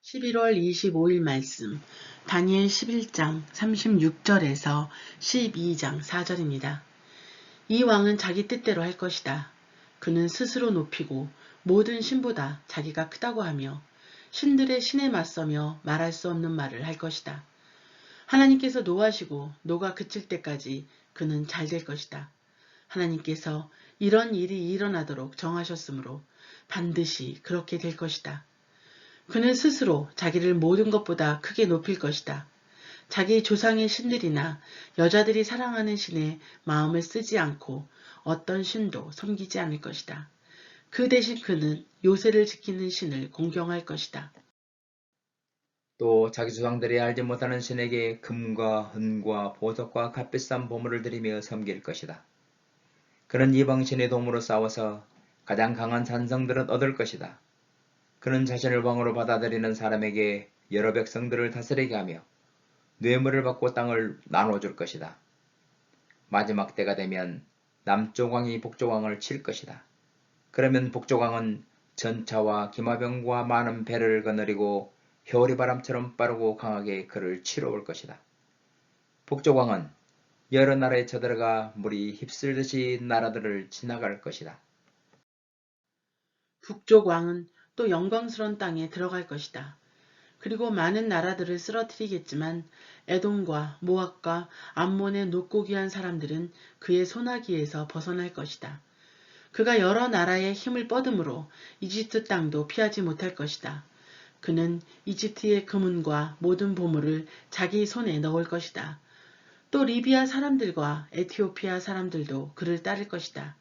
11월 25일 말씀, 다니엘 11장 36절에서 12장 4절입니다. 이 왕은 자기 뜻대로 할 것이다. 그는 스스로 높이고 모든 신보다 자기가 크다고 하며 신들의 신에 맞서며 말할 수 없는 말을 할 것이다. 하나님께서 노하시고 노가 그칠 때까지 그는 잘 될 것이다. 하나님께서 이런 일이 일어나도록 정하셨으므로 반드시 그렇게 될 것이다. 그는 스스로 자기를 모든 것보다 크게 높일 것이다. 자기 조상의 신들이나 여자들이 사랑하는 신에 마음을 쓰지 않고 어떤 신도 섬기지 않을 것이다. 그 대신 그는 요새를 지키는 신을 공경할 것이다. 또 자기 조상들이 알지 못하는 신에게 금과 은과 보석과 값비싼 보물을 드리며 섬길 것이다. 그는 이방신의 도움으로 싸워서 가장 강한 산성들을 얻을 것이다. 그는 자신을 왕으로 받아들이는 사람에게 여러 백성들을 다스리게 하며 뇌물을 받고 땅을 나눠줄 것이다. 마지막 때가 되면 남쪽 왕이 북쪽 왕을 칠 것이다. 그러면 북쪽 왕은 전차와 기마병과 많은 배를 거느리고 효리바람처럼 빠르고 강하게 그를 치러 올 것이다. 북쪽 왕은 여러 나라에 쳐들어가 물이 휩쓸듯이 나라들을 지나갈 것이다. 북쪽 왕은 또 영광스러운 땅에 들어갈 것이다. 그리고 많은 나라들을 쓰러뜨리겠지만 에돔과 모압과 암몬의 높고 귀한 사람들은 그의 손아귀에서 벗어날 것이다. 그가 여러 나라의 힘을 뻗음으로 이집트 땅도 피하지 못할 것이다. 그는 이집트의 금은과 모든 보물을 자기 손에 넣을 것이다. 또 리비아 사람들과 에티오피아 사람들도 그를 따를 것이다.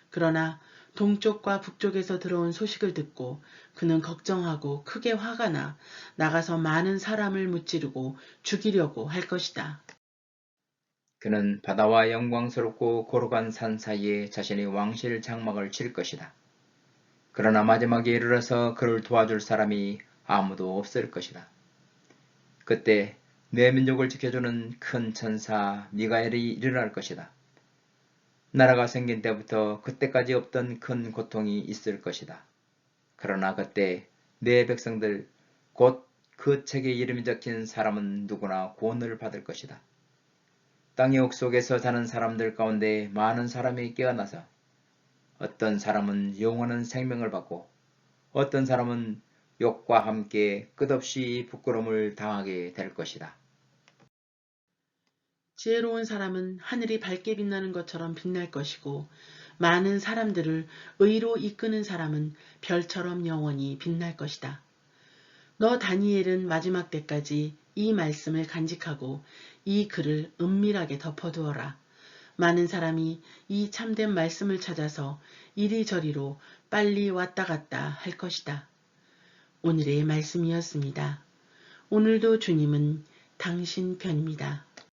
그러나 동쪽과 북쪽에서 들어온 소식을 듣고 그는 걱정하고 크게 화가 나 나가서 많은 사람을 무찌르고 죽이려고 할 것이다. 그는 바다와 영광스럽고 고르간 산 사이에 자신의 왕실 장막을 칠 것이다. 그러나 마지막에 이르러서 그를 도와줄 사람이 아무도 없을 것이다. 그때 내 민족을 지켜주는 큰 천사 미가엘이 일어날 것이다. 나라가 생긴 때부터 그때까지 없던 큰 고통이 있을 것이다. 그러나 그때 내 백성들 곧 그 책에 이름이 적힌 사람은 누구나 구원을 받을 것이다. 땅의 옥속에서 자는 사람들 가운데 많은 사람이 깨어나서 어떤 사람은 영원한 생명을 받고 어떤 사람은 욕과 함께 끝없이 부끄러움을 당하게 될 것이다. 지혜로운 사람은 하늘이 밝게 빛나는 것처럼 빛날 것이고 많은 사람들을 의로 이끄는 사람은 별처럼 영원히 빛날 것이다. 너 다니엘은 마지막 때까지 이 말씀을 간직하고 이 글을 은밀하게 덮어두어라. 많은 사람이 이 참된 말씀을 찾아서 이리저리로 빨리 왔다 갔다 할 것이다. 오늘의 말씀이었습니다. 오늘도 주님은 당신 편입니다.